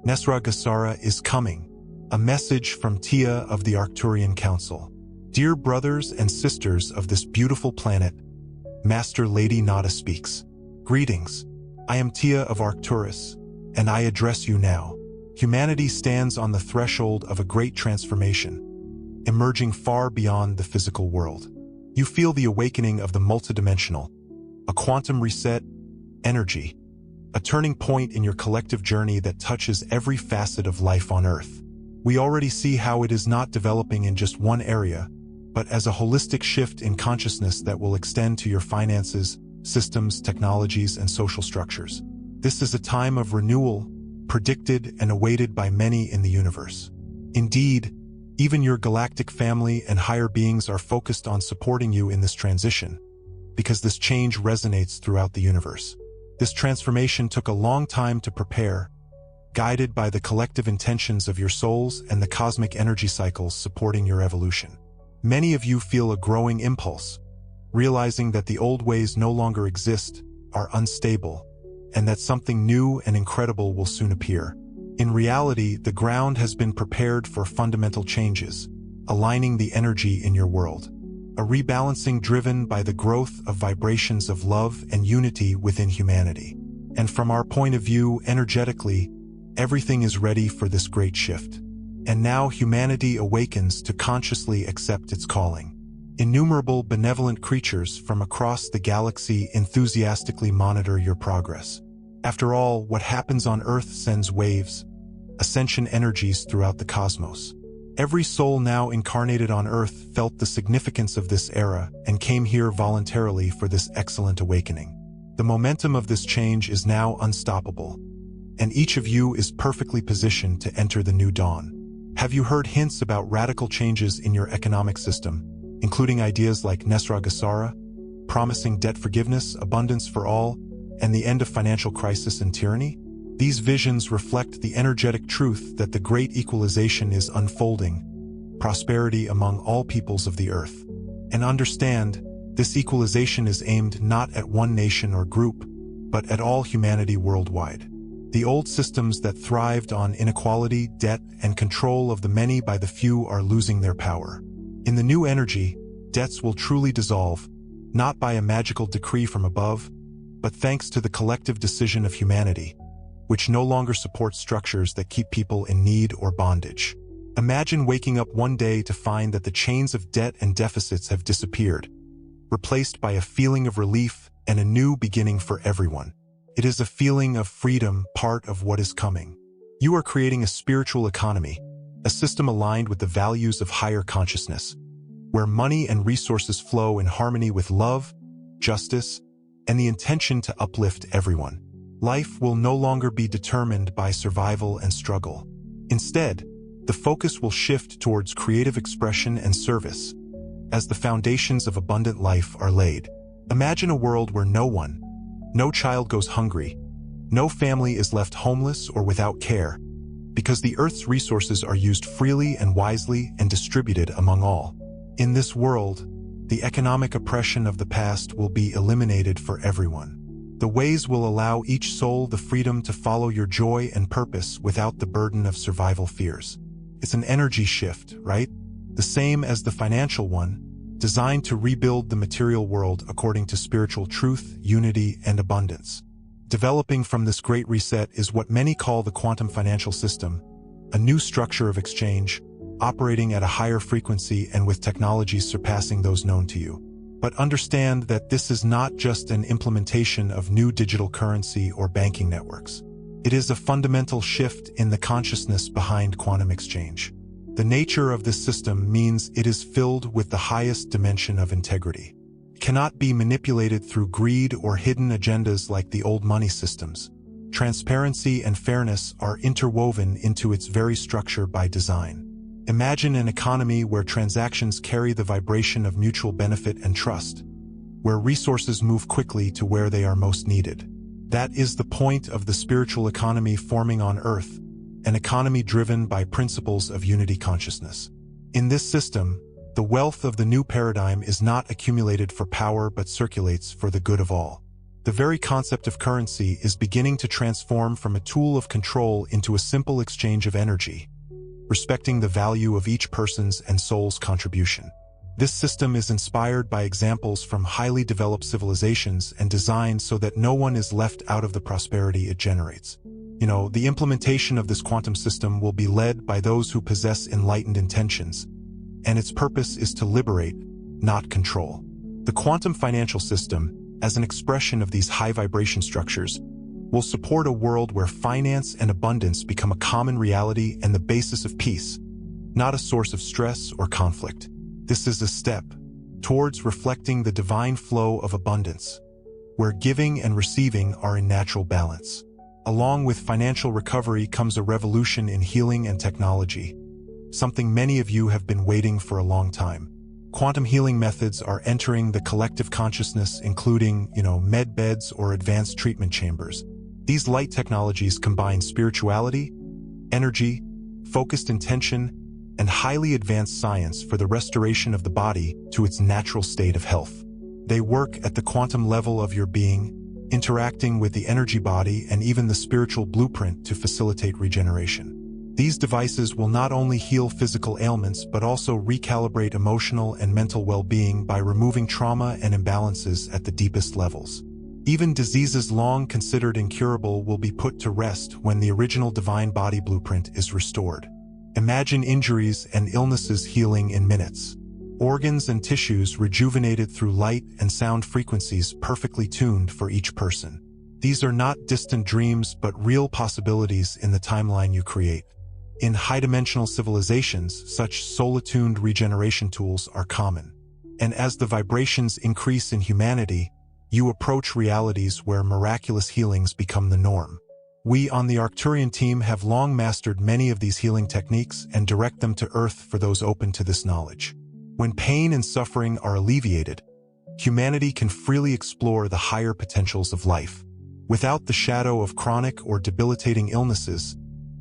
Nesara Gesara is coming. A message from Tia of the Arcturian Council. Dear brothers and sisters of this beautiful planet, Master Lady Nada speaks. Greetings. I am Tia of Arcturus, and I address you now. Humanity stands on the threshold of a great transformation, emerging far beyond the physical world. You feel the awakening of the multidimensional, a quantum reset, energy, a turning point in your collective journey that touches every facet of life on Earth. We already see how it is not developing in just one area, but as a holistic shift in consciousness that will extend to your finances, systems, technologies, and social structures. This is a time of renewal, predicted and awaited by many in the universe. Indeed, even your galactic family and higher beings are focused on supporting you in this transition, because this change resonates throughout the universe. This transformation took a long time to prepare, guided by the collective intentions of your souls and the cosmic energy cycles supporting your evolution. Many of you feel a growing impulse, realizing that the old ways no longer exist, are unstable, and that something new and incredible will soon appear. In reality, the ground has been prepared for fundamental changes, aligning the energy in your world. A rebalancing driven by the growth of vibrations of love and unity within humanity. And from our point of view, energetically, everything is ready for this great shift. And now humanity awakens to consciously accept its calling. Innumerable benevolent creatures from across the galaxy enthusiastically monitor your progress. After all, what happens on Earth sends waves, ascension energies throughout the cosmos. Every soul now incarnated on Earth felt the significance of this era and came here voluntarily for this excellent awakening. The momentum of this change is now unstoppable, and each of you is perfectly positioned to enter the new dawn. Have you heard hints about radical changes in your economic system, including ideas like Nesara Gesara, promising debt forgiveness, abundance for all, and the end of financial crisis and tyranny? These visions reflect the energetic truth that the great equalization is unfolding, prosperity among all peoples of the earth. And understand, this equalization is aimed not at one nation or group, but at all humanity worldwide. The old systems that thrived on inequality, debt, and control of the many by the few are losing their power. In the new energy, debts will truly dissolve, not by a magical decree from above, but thanks to the collective decision of humanity, which no longer supports structures that keep people in need or bondage. Imagine waking up one day to find that the chains of debt and deficits have disappeared, replaced by a feeling of relief and a new beginning for everyone. It is a feeling of freedom, part of what is coming. You are creating a spiritual economy, a system aligned with the values of higher consciousness, where money and resources flow in harmony with love, justice, and the intention to uplift everyone. Life will no longer be determined by survival and struggle. Instead, the focus will shift towards creative expression and service, as the foundations of abundant life are laid. Imagine a world where no child goes hungry, no family is left homeless or without care, because the Earth's resources are used freely and wisely and distributed among all. In this world, the economic oppression of the past will be eliminated for everyone. The ways will allow each soul the freedom to follow your joy and purpose without the burden of survival fears. It's an energy shift, right? The same as the financial one, designed to rebuild the material world according to spiritual truth, unity, and abundance. Developing from this great reset is what many call the quantum financial system, a new structure of exchange, operating at a higher frequency and with technologies surpassing those known to you. But understand that this is not just an implementation of new digital currency or banking networks. It is a fundamental shift in the consciousness behind quantum exchange. The nature of this system means it is filled with the highest dimension of integrity. It cannot be manipulated through greed or hidden agendas like the old money systems. Transparency and fairness are interwoven into its very structure by design. Imagine an economy where transactions carry the vibration of mutual benefit and trust, where resources move quickly to where they are most needed. That is the point of the spiritual economy forming on Earth, an economy driven by principles of unity consciousness. In this system, the wealth of the new paradigm is not accumulated for power but circulates for the good of all. The very concept of currency is beginning to transform from a tool of control into a simple exchange of energy, respecting the value of each person's and soul's contribution. This system is inspired by examples from highly developed civilizations and designed so that no one is left out of the prosperity it generates. The implementation of this quantum system will be led by those who possess enlightened intentions, and its purpose is to liberate, not control. The quantum financial system, as an expression of these high vibration structures, will support a world where finance and abundance become a common reality and the basis of peace, not a source of stress or conflict. This is a step towards reflecting the divine flow of abundance, where giving and receiving are in natural balance. Along with financial recovery comes a revolution in healing and technology, something many of you have been waiting for a long time. Quantum healing methods are entering the collective consciousness, including, med beds or advanced treatment chambers. These light technologies combine spirituality, energy, focused intention, and highly advanced science for the restoration of the body to its natural state of health. They work at the quantum level of your being, interacting with the energy body and even the spiritual blueprint to facilitate regeneration. These devices will not only heal physical ailments but also recalibrate emotional and mental well-being by removing trauma and imbalances at the deepest levels. Even diseases long considered incurable will be put to rest when the original divine body blueprint is restored. Imagine injuries and illnesses healing in minutes. Organs and tissues rejuvenated through light and sound frequencies perfectly tuned for each person. These are not distant dreams but real possibilities in the timeline you create. In high-dimensional civilizations, such soul-attuned regeneration tools are common. And as the vibrations increase in humanity, you approach realities where miraculous healings become the norm. We on the Arcturian team have long mastered many of these healing techniques and direct them to Earth for those open to this knowledge. When pain and suffering are alleviated, humanity can freely explore the higher potentials of life. Without the shadow of chronic or debilitating illnesses,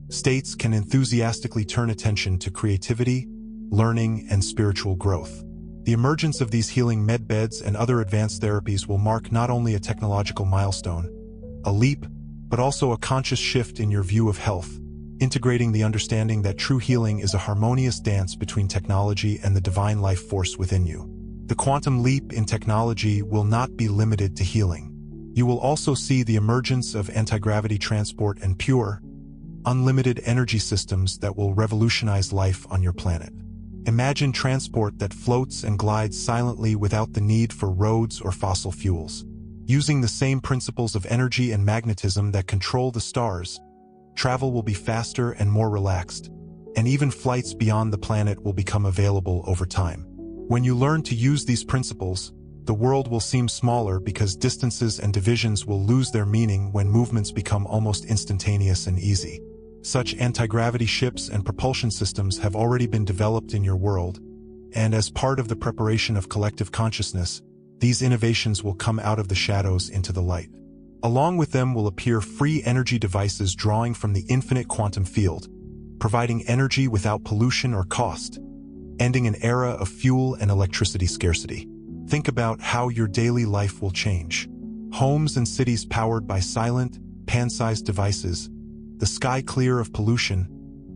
states can enthusiastically turn attention to creativity, learning, and spiritual growth. The emergence of these healing medbeds and other advanced therapies will mark not only a technological milestone, a leap, but also a conscious shift in your view of health, integrating the understanding that true healing is a harmonious dance between technology and the divine life force within you. The quantum leap in technology will not be limited to healing. You will also see the emergence of anti-gravity transport and pure, unlimited energy systems that will revolutionize life on your planet. Imagine transport that floats and glides silently without the need for roads or fossil fuels. Using the same principles of energy and magnetism that control the stars, travel will be faster and more relaxed, and even flights beyond the planet will become available over time. When you learn to use these principles, the world will seem smaller because distances and divisions will lose their meaning when movements become almost instantaneous and easy. Such anti-gravity ships and propulsion systems have already been developed in your world, and as part of the preparation of collective consciousness, these innovations will come out of the shadows into the light. Along with them will appear free energy devices drawing from the infinite quantum field, providing energy without pollution or cost, ending an era of fuel and electricity scarcity. Think about how your daily life will change. Homes and cities powered by silent, pan-sized devices, the sky clear of pollution,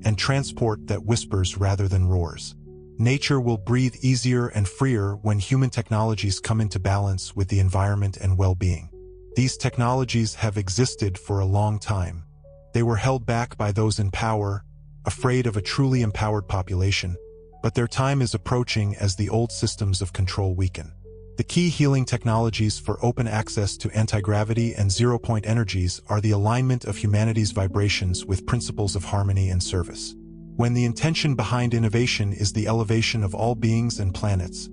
and transport that whispers rather than roars. Nature will breathe easier and freer when human technologies come into balance with the environment and well-being. These technologies have existed for a long time. They were held back by those in power, afraid of a truly empowered population, but their time is approaching as the old systems of control weaken. The key healing technologies for open access to anti-gravity and zero-point energies are the alignment of humanity's vibrations with principles of harmony and service. When the intention behind innovation is the elevation of all beings and planets,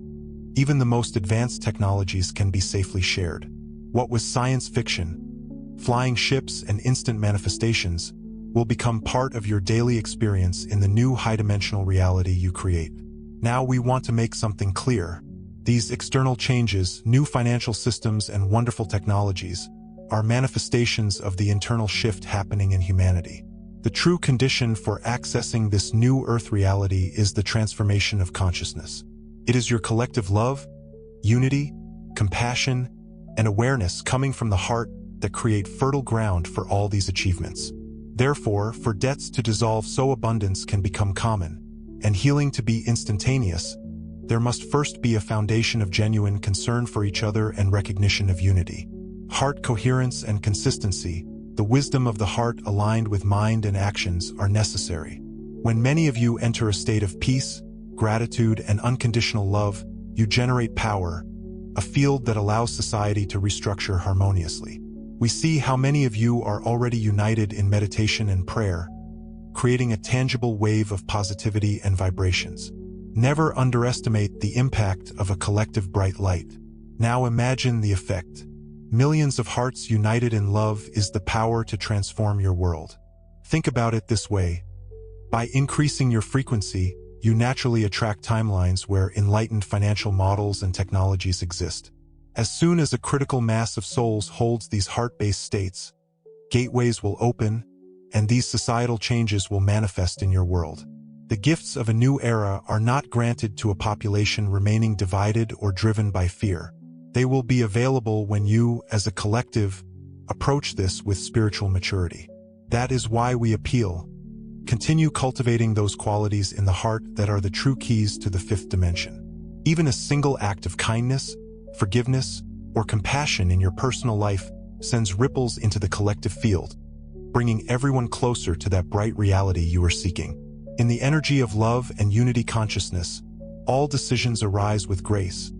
even the most advanced technologies can be safely shared. What was science fiction, flying ships and instant manifestations, will become part of your daily experience in the new high-dimensional reality you create. Now we want to make something clear. These external changes, new financial systems, and wonderful technologies are manifestations of the internal shift happening in humanity. The true condition for accessing this new Earth reality is the transformation of consciousness. It is your collective love, unity, compassion, and awareness coming from the heart that create fertile ground for all these achievements. Therefore, for debts to dissolve so abundance can become common, and healing to be instantaneous, there must first be a foundation of genuine concern for each other and recognition of unity. Heart coherence and consistency, the wisdom of the heart aligned with mind and actions, are necessary. When many of you enter a state of peace, gratitude, and unconditional love, you generate power, a field that allows society to restructure harmoniously. We see how many of you are already united in meditation and prayer, creating a tangible wave of positivity and vibrations. Never underestimate the impact of a collective bright light. Now imagine the effect. Millions of hearts united in love is the power to transform your world. Think about it this way. By increasing your frequency, you naturally attract timelines where enlightened financial models and technologies exist. As soon as a critical mass of souls holds these heart-based states, gateways will open, and these societal changes will manifest in your world. The gifts of a new era are not granted to a population remaining divided or driven by fear. They will be available when you, as a collective, approach this with spiritual maturity. That is why we appeal. Continue cultivating those qualities in the heart that are the true keys to the fifth dimension. Even a single act of kindness, forgiveness, or compassion in your personal life sends ripples into the collective field, bringing everyone closer to that bright reality you are seeking. In the energy of love and unity consciousness, all decisions arise with grace,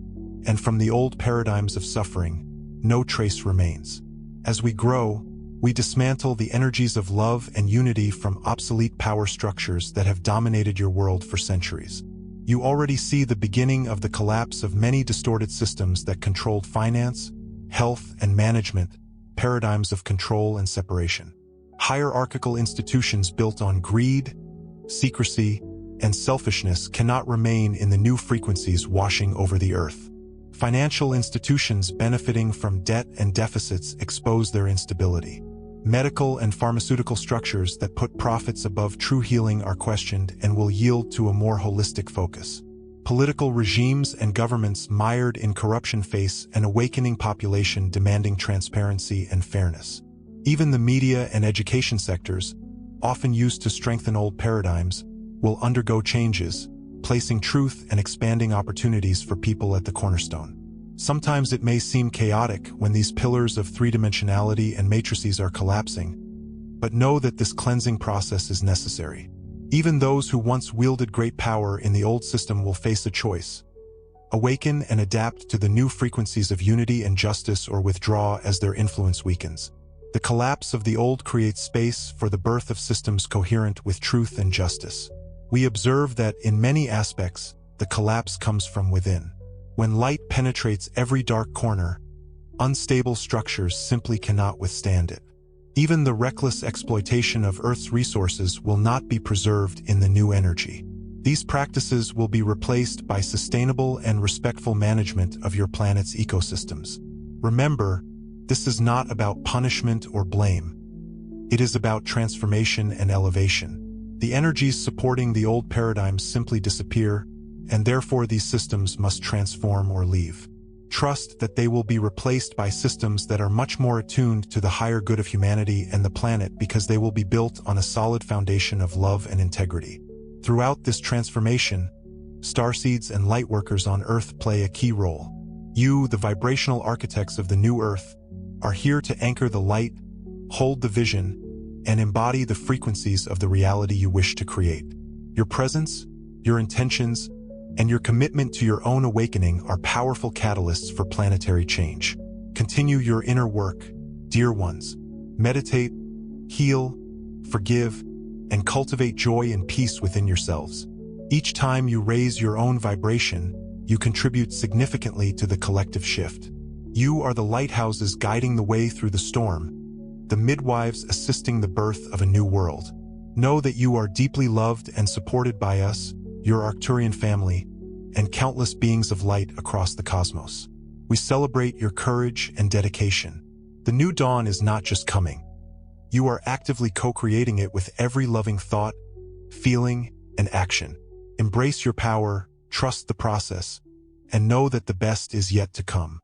and from the old paradigms of suffering, no trace remains. As we grow, we dismantle the energies of love and unity from obsolete power structures that have dominated your world for centuries. You already see the beginning of the collapse of many distorted systems that controlled finance, health, and management, paradigms of control and separation. Hierarchical institutions built on greed, secrecy, and selfishness cannot remain in the new frequencies washing over the earth. Financial institutions benefiting from debt and deficits expose their instability. Medical and pharmaceutical structures that put profits above true healing are questioned and will yield to a more holistic focus. Political regimes and governments mired in corruption face an awakening population demanding transparency and fairness. Even the media and education sectors, often used to strengthen old paradigms, will undergo changes, placing truth and expanding opportunities for people at the cornerstone. Sometimes it may seem chaotic when these pillars of three-dimensionality and matrices are collapsing, but know that this cleansing process is necessary. Even those who once wielded great power in the old system will face a choice: awaken and adapt to the new frequencies of unity and justice, or withdraw as their influence weakens. The collapse of the old creates space for the birth of systems coherent with truth and justice. We observe that, in many aspects, the collapse comes from within. When light penetrates every dark corner, unstable structures simply cannot withstand it. Even the reckless exploitation of Earth's resources will not be preserved in the new energy. These practices will be replaced by sustainable and respectful management of your planet's ecosystems. Remember, this is not about punishment or blame. It is about transformation and elevation. The energies supporting the old paradigms simply disappear, and therefore these systems must transform or leave. Trust that they will be replaced by systems that are much more attuned to the higher good of humanity and the planet, because they will be built on a solid foundation of love and integrity. Throughout this transformation, starseeds and lightworkers on Earth play a key role. You, the vibrational architects of the new Earth, are here to anchor the light, hold the vision, and embody the frequencies of the reality you wish to create. Your presence, your intentions, and your commitment to your own awakening are powerful catalysts for planetary change. Continue your inner work, dear ones. Meditate, heal, forgive, and cultivate joy and peace within yourselves. Each time you raise your own vibration, you contribute significantly to the collective shift. You are the lighthouses guiding the way through the storm, the midwives assisting the birth of a new world. Know that you are deeply loved and supported by us, your Arcturian family, and countless beings of light across the cosmos. We celebrate your courage and dedication. The new dawn is not just coming. You are actively co-creating it with every loving thought, feeling, and action. Embrace your power, trust the process, and know that the best is yet to come.